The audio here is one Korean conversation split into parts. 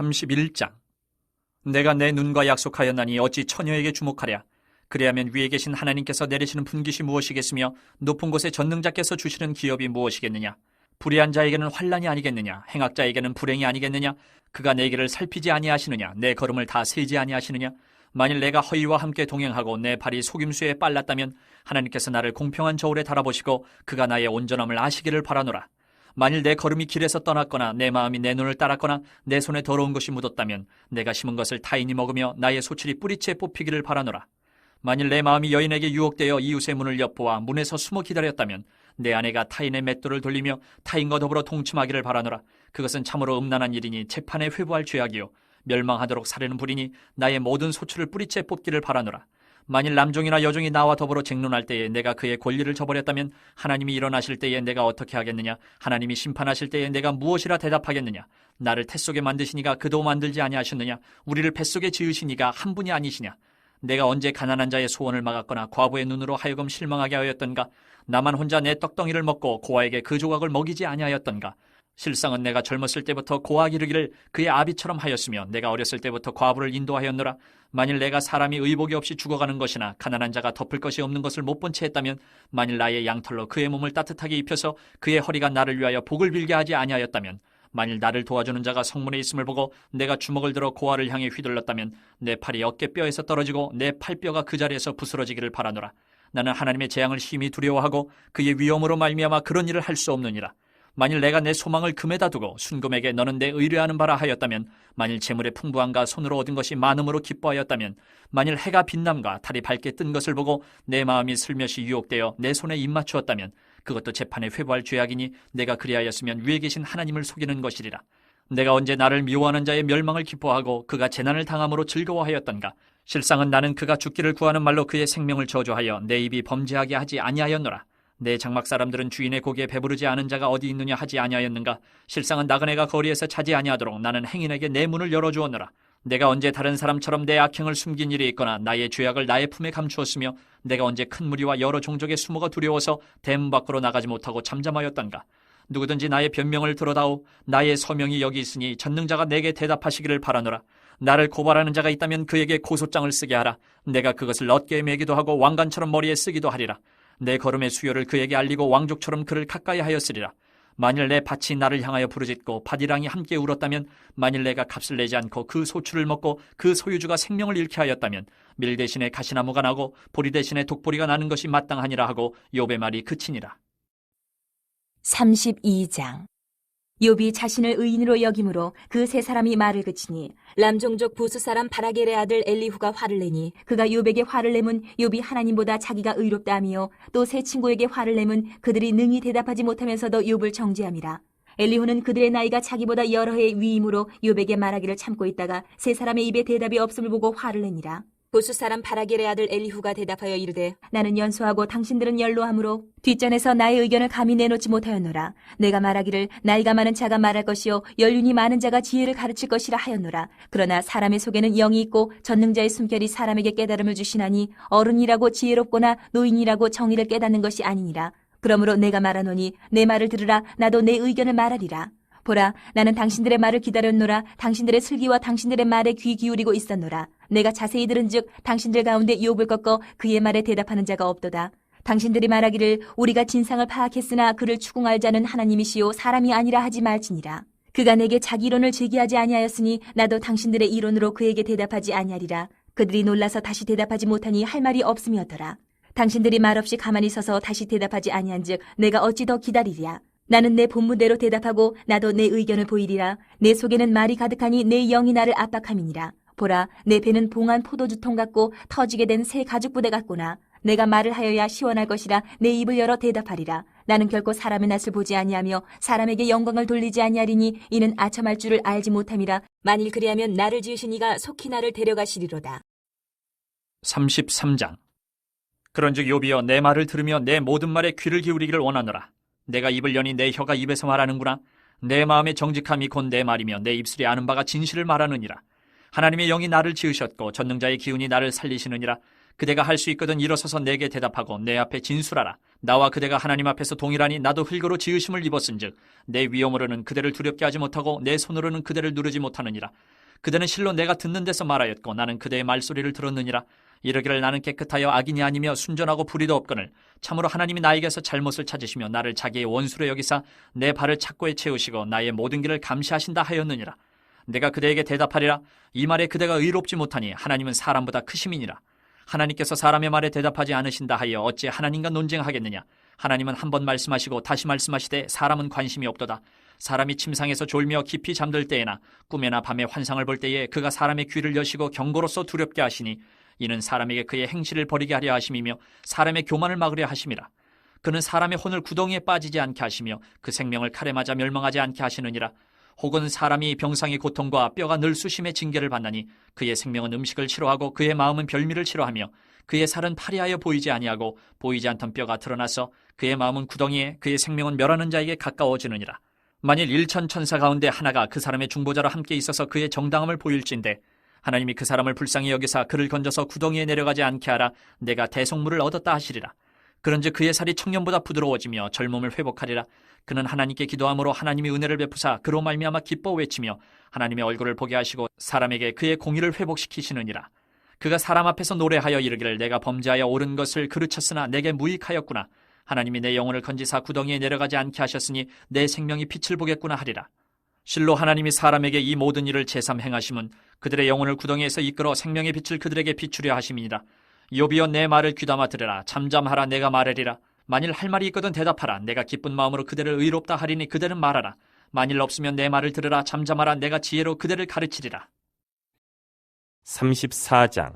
31장. 내가 내 눈과 약속하였나니 어찌 처녀에게 주목하랴. 그리하면 위에 계신 하나님께서 내리시는 분깃이 무엇이겠으며 높은 곳에 전능자께서 주시는 기업이 무엇이겠느냐. 불의한 자에게는 환난이 아니겠느냐. 행악자에게는 불행이 아니겠느냐. 그가 내 길을 살피지 아니하시느냐. 내 걸음을 다 세지 아니하시느냐. 만일 내가 허위와 함께 동행하고 내 발이 속임수에 빨랐다면 하나님께서 나를 공평한 저울에 달아보시고 그가 나의 온전함을 아시기를 바라노라. 만일 내 걸음이 길에서 떠났거나 내 마음이 내 눈을 따랐거나 내 손에 더러운 것이 묻었다면 내가 심은 것을 타인이 먹으며 나의 소출이 뿌리채 뽑히기를 바라노라. 만일 내 마음이 여인에게 유혹되어 이웃의 문을 엿보아 문에서 숨어 기다렸다면 내 아내가 타인의 맷돌을 돌리며 타인과 더불어 동침하기를 바라노라. 그것은 참으로 음란한 일이니 재판에 회부할 죄악이요 멸망하도록 사르는 불이니 나의 모든 소출을 뿌리채 뽑기를 바라노라. 만일 남종이나 여종이 나와 더불어 쟁론할 때에 내가 그의 권리를 저버렸다면 하나님이 일어나실 때에 내가 어떻게 하겠느냐. 하나님이 심판하실 때에 내가 무엇이라 대답하겠느냐. 나를 태속에 만드시니가 그도 만들지 아니하셨느냐. 우리를 뱃속에 지으시니가 한 분이 아니시냐. 내가 언제 가난한 자의 소원을 막았거나 과부의 눈으로 하여금 실망하게 하였던가. 나만 혼자 내 떡덩이를 먹고 고아에게 그 조각을 먹이지 아니하였던가. 실상은 내가 젊었을 때부터 고아가 이르기를 그의 아비처럼 하였으며 내가 어렸을 때부터 과부를 인도하였노라. 만일 내가 사람이 의복이 없이 죽어가는 것이나 가난한 자가 덮을 것이 없는 것을 못 본 채 했다면 만일 나의 양털로 그의 몸을 따뜻하게 입혀서 그의 허리가 나를 위하여 복을 빌게 하지 아니하였다면 만일 나를 도와주는 자가 성문에 있음을 보고 내가 주먹을 들어 고아를 향해 휘둘렀다면 내 팔이 어깨뼈에서 떨어지고 내 팔뼈가 그 자리에서 부스러지기를 바라노라. 나는 하나님의 재앙을 심히 두려워하고 그의 위엄으로 말미암아 그런 일을 할 수 없느니라. 만일 내가 내 소망을 금에다 두고 순금에게 너는 내 의뢰하는 바라 하였다면 만일 재물의 풍부함과 손으로 얻은 것이 많음으로 기뻐하였다면 만일 해가 빛남과 달이 밝게 뜬 것을 보고 내 마음이 슬며시 유혹되어 내 손에 입맞추었다면 그것도 재판에 회부할 죄악이니 내가 그리하였으면 위에 계신 하나님을 속이는 것이리라. 내가 언제 나를 미워하는 자의 멸망을 기뻐하고 그가 재난을 당함으로 즐거워하였던가. 실상은 나는 그가 죽기를 구하는 말로 그의 생명을 저주하여 내 입이 범죄하게 하지 아니하였노라. 내 장막 사람들은 주인의 고기에 배부르지 않은 자가 어디 있느냐 하지 아니하였는가. 실상은 나그네가 거리에서 차지 아니하도록 나는 행인에게 내 문을 열어주었노라. 내가 언제 다른 사람처럼 내 악행을 숨긴 일이 있거나 나의 죄악을 나의 품에 감추었으며 내가 언제 큰 무리와 여러 종족의 수모가 두려워서 대문 밖으로 나가지 못하고 잠잠하였던가. 누구든지 나의 변명을 들어다오. 나의 서명이 여기 있으니 전능자가 내게 대답하시기를 바라노라. 나를 고발하는 자가 있다면 그에게 고소장을 쓰게 하라. 내가 그것을 어깨에 매기도 하고 왕관처럼 머리에 쓰기도 하리라. 내 걸음의 수요를 그에게 알리고 왕족처럼 그를 가까이 하였으리라. 만일 내 밭이 나를 향하여 부르짖고 밭이랑이 함께 울었다면 만일 내가 값을 내지 않고 그 소출을 먹고 그 소유주가 생명을 잃게 하였다면 밀 대신에 가시나무가 나고 보리 대신에 독보리가 나는 것이 마땅하니라 하고 욥의 말이 그치니라. 32장. 욥이 자신을 의인으로 여김으로 그 세 사람이 말을 그치니 람종족 부스 사람 바라겔의 아들 엘리후가 화를 내니 그가 욥에게 화를 내면 욥이 하나님보다 자기가 의롭다 하며 또 세 친구에게 화를 내면 그들이 능히 대답하지 못하면서도 욥을 정죄함이라. 엘리후는 그들의 나이가 자기보다 여러 해의 위임으로 욥에게 말하기를 참고 있다가 세 사람의 입에 대답이 없음을 보고 화를 내니라. 부스 사람 바라겔의 아들 엘리후가 대답하여 이르되 나는 연소하고 당신들은 연로하므로 뒷전에서 나의 의견을 감히 내놓지 못하였노라. 내가 말하기를 나이가 많은 자가 말할 것이요 연륜이 많은 자가 지혜를 가르칠 것이라 하였노라. 그러나 사람의 속에는 영이 있고 전능자의 숨결이 사람에게 깨달음을 주시나니 어른이라고 지혜롭거나 노인이라고 정의를 깨닫는 것이 아니니라. 그러므로 내가 말하노니 내 말을 들으라. 나도 내 의견을 말하리라. 보라, 나는 당신들의 말을 기다렸노라. 당신들의 슬기와 당신들의 말에 귀 기울이고 있었노라. 내가 자세히 들은즉 당신들 가운데 욥을 꺾어 그의 말에 대답하는 자가 없도다. 당신들이 말하기를 우리가 진상을 파악했으나 그를 추궁할 자는 하나님이시요 사람이 아니라 하지 말지니라. 그가 내게 자기 이론을 제기하지 아니하였으니 나도 당신들의 이론으로 그에게 대답하지 아니하리라. 그들이 놀라서 다시 대답하지 못하니 할 말이 없음이었더라. 당신들이 말없이 가만히 서서 다시 대답하지 아니한즉 내가 어찌 더 기다리랴. 나는 내 본문대로 대답하고 나도 내 의견을 보이리라. 내 속에는 말이 가득하니 내 영이 나를 압박함이니라. 보라, 내 배는 봉한 포도주통 같고 터지게 된 새 가죽부대 같구나. 내가 말을 하여야 시원할 것이라 내 입을 열어 대답하리라. 나는 결코 사람의 낯을 보지 아니하며 사람에게 영광을 돌리지 아니하리니 이는 아첨할 줄을 알지 못함이라. 만일 그리하면 나를 지으신 이가 속히 나를 데려가시리로다. 33장. 그런즉 욥이여 내 말을 들으며 내 모든 말에 귀를 기울이기를 원하노라. 내가 입을 여니 내 혀가 입에서 말하는구나. 내 마음의 정직함이 곧 내 말이며 내 입술이 아는 바가 진실을 말하느니라. 하나님의 영이 나를 지으셨고 전능자의 기운이 나를 살리시느니라. 그대가 할 수 있거든 일어서서 내게 대답하고 내 앞에 진술하라. 나와 그대가 하나님 앞에서 동일하니 나도 흙으로 지으심을 입었은즉 내 위엄으로는 그대를 두렵게 하지 못하고 내 손으로는 그대를 누르지 못하느니라. 그대는 실로 내가 듣는 데서 말하였고 나는 그대의 말소리를 들었느니라. 이르기를 나는 깨끗하여 악인이 아니며 순전하고 불의도 없거늘 참으로 하나님이 나에게서 잘못을 찾으시며 나를 자기의 원수로 여기사 내 발을 착고에 채우시고 나의 모든 길을 감시하신다 하였느니라. 내가 그대에게 대답하리라. 이 말에 그대가 의롭지 못하니 하나님은 사람보다 크심이니라. 하나님께서 사람의 말에 대답하지 않으신다 하여 어찌 하나님과 논쟁하겠느냐. 하나님은 한 번 말씀하시고 다시 말씀하시되 사람은 관심이 없도다. 사람이 침상에서 졸며 깊이 잠들 때에나 꿈에나 밤에 환상을 볼 때에 그가 사람의 귀를 여시고 경고로서 두렵게 하시니 이는 사람에게 그의 행실을 버리게 하려 하심이며 사람의 교만을 막으려 하심이라. 그는 사람의 혼을 구덩이에 빠지지 않게 하시며 그 생명을 칼에 맞아 멸망하지 않게 하시느니라. 혹은 사람이 병상의 고통과 뼈가 늘쑤심의 징계를 받나니 그의 생명은 음식을 싫어하고 그의 마음은 별미를 싫어하며 그의 살은 파리하여 보이지 아니하고 보이지 않던 뼈가 드러나서 그의 마음은 구덩이에 그의 생명은 멸하는 자에게 가까워지느니라. 만일 1천 천사 가운데 하나가 그 사람의 중보자로 함께 있어서 그의 정당함을 보일진대 하나님이 그 사람을 불쌍히 여기사 그를 건져서 구덩이에 내려가지 않게 하라. 내가 대속물을 얻었다 하시리라. 그런즉 그의 살이 청년보다 부드러워지며 젊음을 회복하리라. 그는 하나님께 기도함으로 하나님이 은혜를 베푸사 그로 말미암아 기뻐 외치며 하나님의 얼굴을 보게 하시고 사람에게 그의 공의를 회복시키시느니라. 그가 사람 앞에서 노래하여 이르기를 내가 범죄하여 옳은 것을 그르쳤으나 내게 무익하였구나. 하나님이 내 영혼을 건지사 구덩이에 내려가지 않게 하셨으니 내 생명이 빛을 보겠구나 하리라. 실로 하나님이 사람에게 이 모든 일을 제삼 행하심은 그들의 영혼을 구덩이에서 이끌어 생명의 빛을 그들에게 비추려 하심이니라. 욥이여 내 말을 귀담아 들으라. 잠잠하라. 내가 말하리라. 만일 할 말이 있거든 대답하라. 내가 기쁜 마음으로 그대를 의롭다 하리니 그대는 말하라. 만일 없으면 내 말을 들으라. 잠잠하라. 내가 지혜로 그대를 가르치리라. 34장.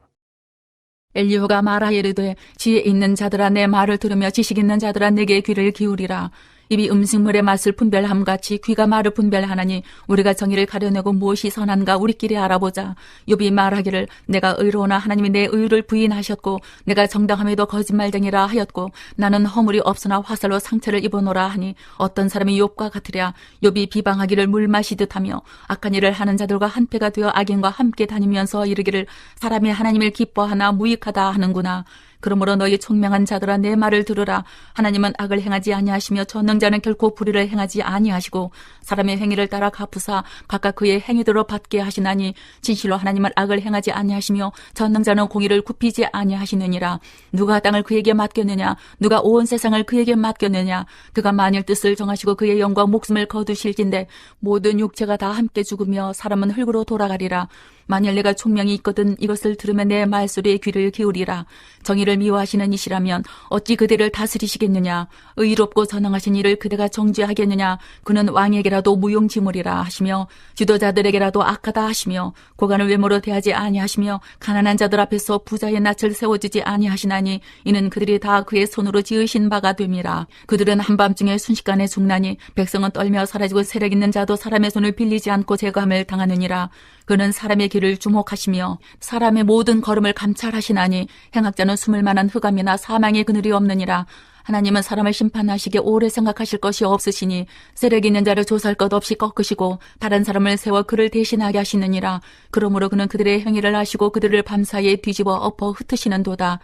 엘리후가 말하이르되 지혜 있는 자들아 내 말을 들으며 지식 있는 자들아 내게 귀를 기울이라. 입이 음식물의 맛을 분별함같이 귀가 말을 분별하나니 우리가 정의를 가려내고 무엇이 선한가 우리끼리 알아보자. 욥이 말하기를 내가 의로우나 하나님이 내 의를 부인하셨고 내가 정당함에도 거짓말쟁이라 하였고 나는 허물이 없으나 화살로 상처를 입어노라 하니 어떤 사람이 욥과 같으랴. 욥이 비방하기를 물 마시듯 하며 악한 일을 하는 자들과 한패가 되어 악인과 함께 다니면서 이르기를 사람이 하나님을 기뻐하나 무익하다 하는구나. 그러므로 너희 총명한 자들아 내 말을 들으라. 하나님은 악을 행하지 아니하시며 전능자는 결코 불의를 행하지 아니하시고 사람의 행위를 따라 갚으사 각각 그의 행위대로 받게 하시나니 진실로 하나님은 악을 행하지 아니하시며 전능자는 공의를 굽히지 아니하시느니라. 누가 땅을 그에게 맡겼느냐. 누가 온 세상을 그에게 맡겼느냐. 그가 만일 뜻을 정하시고 그의 영과 목숨을 거두실진데 모든 육체가 다 함께 죽으며 사람은 흙으로 돌아가리라. 만일 내가 총명이 있거든 이것을 들으면 내 말소리에 귀를 기울이라. 정의를 미워하시는 이시라면 어찌 그대를 다스리시겠느냐. 의롭고 전능하신 이를 그대가 정죄하겠느냐. 그는 왕에게라도 무용지물이라 하시며 지도자들에게라도 악하다 하시며 고관을 외모로 대하지 아니하시며 가난한 자들 앞에서 부자의 낯을 세워주지 아니하시나니 이는 그들이 다 그의 손으로 지으신 바가 됨이라. 그들은 한밤중에 순식간에 죽나니 백성은 떨며 사라지고 세력 있는 자도 사람의 손을 빌리지 않고 제거함을 당하느니라. 그는 사람의 길을 주목하시며 사람의 모든 걸음을 감찰하시나니 행악자는 숨을 만한 흑암이나 사망의 그늘이 없느니라. 하나님은 사람을 심판하시기에 오래 생각하실 것이 없으시니 세력 있는 자를 조사할 것 없이 꺾으시고 다른 사람을 세워 그를 대신하게 하시느니라. 그러므로 그는 그들의 행위를 아시고 그들을 밤사이에 뒤집어 엎어 흩으시는도다.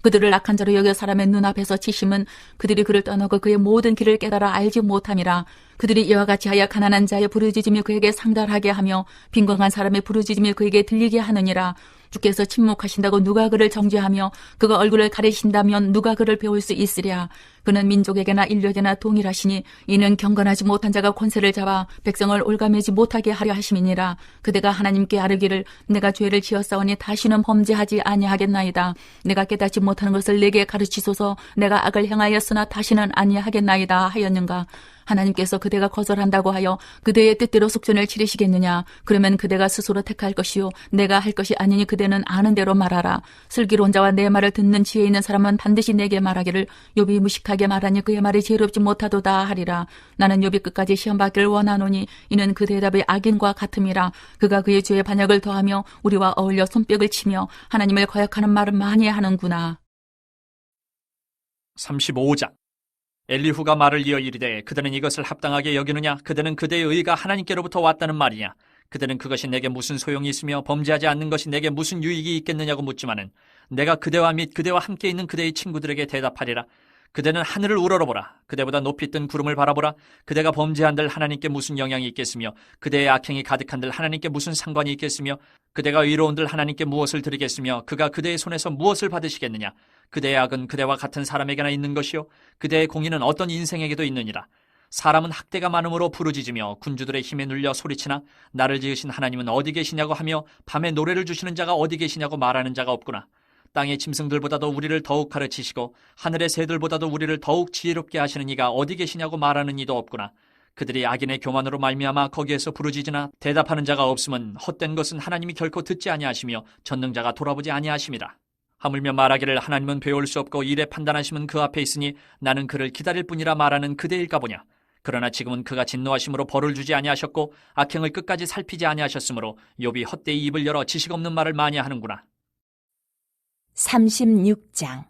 그들을 악한 자로 여겨 사람의 눈앞에서 치심은 그들이 그를 떠나고 그의 모든 길을 깨달아 알지 못함이라. 그들이 이와 같이 하여 가난한 자의 부르짖음이 그에게 상달하게 하며 빈곤한 사람의 부르짖음이 그에게 들리게 하느니라. 주께서 침묵하신다고 누가 그를 정죄하며 그가 얼굴을 가리신다면 누가 그를 배울 수 있으랴. 그는 민족에게나 인류에게나 동일하시니 이는 경건하지 못한 자가 권세를 잡아 백성을 올가매지 못하게 하려 하심이니라. 그대가 하나님께 아뢰기를 내가 죄를 지었사오니 다시는 범죄하지 아니하겠나이다. 내가 깨닫지 못하는 것을 내게 가르치소서. 내가 악을 행하였으나 다시는 아니하겠나이다 하였는가. 하나님께서 그대가 거절한다고 하여 그대의 뜻대로 속전을 치르시겠느냐. 그러면 그대가 스스로 택할 것이요 내가 할 것이 아니니 그대는 아는 대로 말하라. 슬기로운 자와 내 말을 듣는 지혜 있는 사람은 반드시 내게 말하기를 욥이 무식하게 말하니 그의 말이 지혜롭지 못하도다 하리라. 나는 욥이 끝까지 시험받기를 원하노니 이는 그 대답이 악인과 같음이라. 그가 그의 죄의 반역을 더하며 우리와 어울려 손뼉을 치며 하나님을 거역하는 말을 많이 하는구나. 35장. 엘리후가 말을 이어 이르되 그대는 이것을 합당하게 여기느냐. 그대는 그대의 의가 하나님께로부터 왔다는 말이냐. 그대는 그것이 내게 무슨 소용이 있으며 범죄하지 않는 것이 내게 무슨 유익이 있겠느냐고 묻지만은 내가 그대와 및 그대와 함께 있는 그대의 친구들에게 대답하리라. 그대는 하늘을 우러러보라. 그대보다 높이 뜬 구름을 바라보라. 그대가 범죄한들 하나님께 무슨 영향이 있겠으며 그대의 악행이 가득한들 하나님께 무슨 상관이 있겠으며 그대가 의로운들 하나님께 무엇을 드리겠으며 그가 그대의 손에서 무엇을 받으시겠느냐. 그대의 악은 그대와 같은 사람에게나 있는 것이요 그대의 공의는 어떤 인생에게도 있느니라. 사람은 학대가 많음으로 부르짖으며 군주들의 힘에 눌려 소리치나 나를 지으신 하나님은 어디 계시냐고 하며 밤에 노래를 주시는 자가 어디 계시냐고 말하는 자가 없구나. 땅의 짐승들보다도 우리를 더욱 가르치시고 하늘의 새들보다도 우리를 더욱 지혜롭게 하시는 이가 어디 계시냐고 말하는 이도 없구나. 그들이 악인의 교만으로 말미암아 거기에서 부르짖으나 대답하는 자가 없음은 헛된 것은 하나님이 결코 듣지 아니하시며 전능자가 돌아보지 아니하심이라. 하물며 말하기를 하나님은 배울 수 없고 일에 판단하심은 그 앞에 있으니 나는 그를 기다릴 뿐이라 말하는 그대일까 보냐. 그러나 지금은 그가 진노하심으로 벌을 주지 아니하셨고 악행을 끝까지 살피지 아니하셨으므로 욥이 헛되이 입을 열어 지식 없는 말을 많이 하는구나. 36장.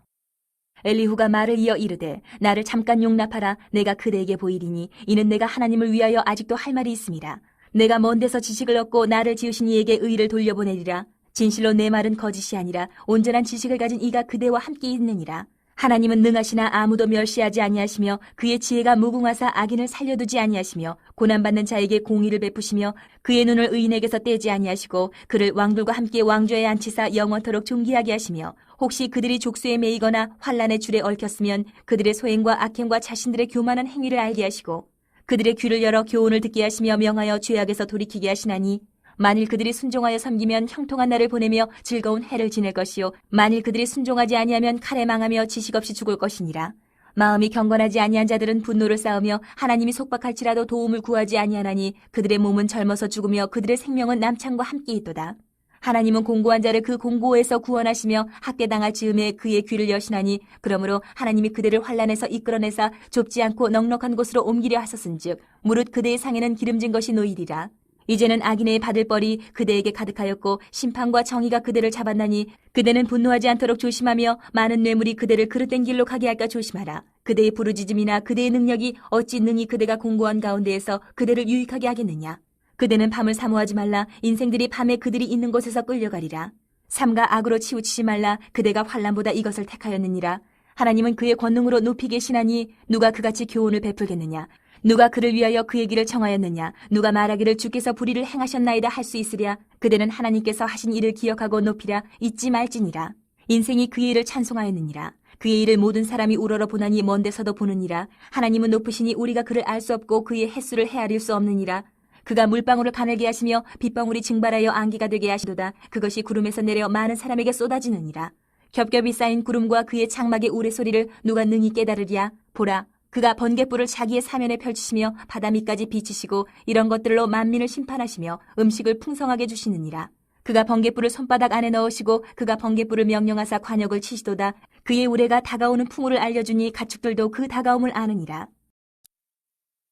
엘리후가 말을 이어 이르되 나를 잠깐 용납하라. 내가 그대에게 보이리니 이는 내가 하나님을 위하여 아직도 할 말이 있습니다. 내가 먼 데서 지식을 얻고 나를 지으신 이에게 의를 돌려보내리라. 진실로 내 말은 거짓이 아니라 온전한 지식을 가진 이가 그대와 함께 있느니라. 하나님은 능하시나 아무도 멸시하지 아니하시며 그의 지혜가 무궁하사 악인을 살려두지 아니하시며 고난받는 자에게 공의를 베푸시며 그의 눈을 의인에게서 떼지 아니하시고 그를 왕들과 함께 왕좌에 앉히사 영원토록 존귀하게 하시며 혹시 그들이 족쇄에 매이거나 환란의 줄에 얽혔으면 그들의 소행과 악행과 자신들의 교만한 행위를 알게 하시고 그들의 귀를 열어 교훈을 듣게 하시며 명하여 죄악에서 돌이키게 하시나니 만일 그들이 순종하여 섬기면 형통한 날을 보내며 즐거운 해를 지낼 것이요 만일 그들이 순종하지 아니하면 칼에 망하며 지식 없이 죽을 것이니라. 마음이 경건하지 아니한 자들은 분노를 쌓으며 하나님이 속박할지라도 도움을 구하지 아니하나니 그들의 몸은 젊어서 죽으며 그들의 생명은 남창과 함께 있도다. 하나님은 공고한 자를 그 공고에서 구원하시며 학대당할 즈음에 그의 귀를 여시나니 그러므로 하나님이 그들을 환란에서 이끌어내사 좁지 않고 넉넉한 곳으로 옮기려 하셨은즉 무릇 그대의 상에는 기름진 것이 놓이리라. 이제는 악인의 받을 벌이 그대에게 가득하였고 심판과 정의가 그대를 잡았나니 그대는 분노하지 않도록 조심하며 많은 뇌물이 그대를 그릇된 길로 가게 할까 조심하라. 그대의 부르짖음이나 그대의 능력이 어찌 능히 그대가 공고한 가운데에서 그대를 유익하게 하겠느냐. 그대는 밤을 사모하지 말라. 인생들이 밤에 그들이 있는 곳에서 끌려가리라. 삼가 악으로 치우치지 말라. 그대가 환난보다 이것을 택하였느니라. 하나님은 그의 권능으로 높이 계시나니 누가 그같이 교훈을 베풀겠느냐. 누가 그를 위하여 그의 길을 청하였느냐. 누가 말하기를 주께서 불의를 행하셨나이다 할 수 있으랴. 그대는 하나님께서 하신 일을 기억하고 높이라. 잊지 말지니라. 인생이 그의 일을 찬송하였느니라. 그의 일을 모든 사람이 우러러 보나니 먼 데서도 보느니라. 하나님은 높으시니 우리가 그를 알 수 없고 그의 횟수를 헤아릴 수 없느니라. 그가 물방울을 가늘게 하시며 빗방울이 증발하여 안개가 되게 하시도다. 그것이 구름에서 내려 많은 사람에게 쏟아지느니라. 겹겹이 쌓인 구름과 그의 장막의 우레소리를 누가 능히 깨달으랴. 보라, 그가 번갯불을 자기의 사면에 펼치시며 바다 밑까지 비치시고 이런 것들로 만민을 심판하시며 음식을 풍성하게 주시느니라. 그가 번갯불을 손바닥 안에 넣으시고 그가 번갯불을 명령하사 관역을 치시도다. 그의 우레가 다가오는 풍우를 알려주니 가축들도 그 다가옴을 아느니라.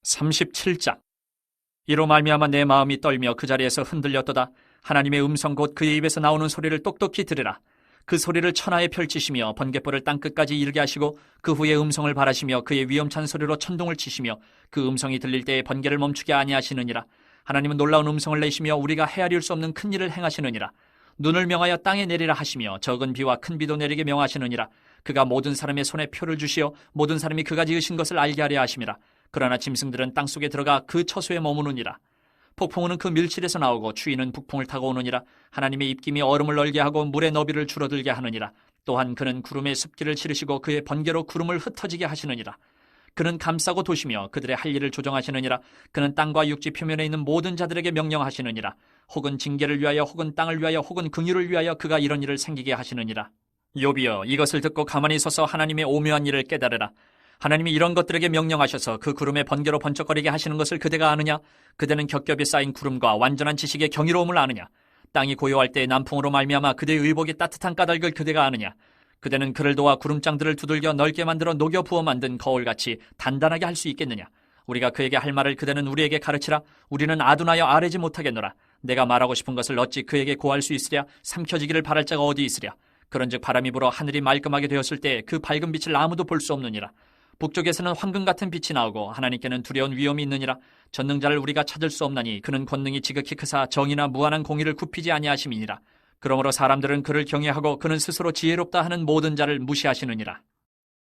37장. 이로 말미암아 내 마음이 떨며 그 자리에서 흔들렸도다. 하나님의 음성 곧 그의 입에서 나오는 소리를 똑똑히 들으라. 그 소리를 천하에 펼치시며 번갯불을 땅끝까지 이르게 하시고 그 후에 음성을 발하시며 그의 위엄찬 소리로 천둥을 치시며 그 음성이 들릴 때에 번개를 멈추게 아니하시느니라. 하나님은 놀라운 음성을 내시며 우리가 헤아릴 수 없는 큰 일을 행하시느니라. 눈을 명하여 땅에 내리라 하시며 적은 비와 큰 비도 내리게 명하시느니라. 그가 모든 사람의 손에 표를 주시어 모든 사람이 그가 지으신 것을 알게 하려 하심이라. 그러나 짐승들은 땅속에 들어가 그 처소에 머무느니라. 폭풍우는 그 밀실에서 나오고 추위는 북풍을 타고 오느니라. 하나님의 입김이 얼음을 얼게 하고 물의 너비를 줄어들게 하느니라. 또한 그는 구름에 습기를 치르시고 그의 번개로 구름을 흩어지게 하시느니라. 그는 감싸고 도시며 그들의 할 일을 조정하시느니라. 그는 땅과 육지 표면에 있는 모든 자들에게 명령하시느니라. 혹은 징계를 위하여 혹은 땅을 위하여 혹은 긍휼을 위하여 그가 이런 일을 생기게 하시느니라. 욥이여, 이것을 듣고 가만히 서서 하나님의 오묘한 일을 깨달으라. 하나님이 이런 것들에게 명령하셔서 그 구름에 번개로 번쩍거리게 하시는 것을 그대가 아느냐? 그대는 겹겹이 쌓인 구름과 완전한 지식의 경이로움을 아느냐? 땅이 고요할 때 남풍으로 말미암아 그대의 의복이 따뜻한 까닭을 그대가 아느냐? 그대는 그를 도와 구름장들을 두들겨 넓게 만들어 녹여 부어 만든 거울같이 단단하게 할 수 있겠느냐? 우리가 그에게 할 말을 그대는 우리에게 가르치라. 우리는 아둔하여 아뢰지 못하겠노라. 내가 말하고 싶은 것을 어찌 그에게 고할 수 있으랴? 삼켜지기를 바랄 자가 어디 있으랴? 그런즉 바람이 불어 하늘이 말끔하게 되었을 때 그 밝은 빛을 아무도 볼 수 없느니라. 북쪽에서는 황금 같은 빛이 나오고 하나님께는 두려운 위험이 있느니라. 전능자를 우리가 찾을 수 없나니 그는 권능이 지극히 크사 정의나 무한한 공의를 굽히지 아니하심이니라. 그러므로 사람들은 그를 경외하고 그는 스스로 지혜롭다 하는 모든 자를 무시하시느니라.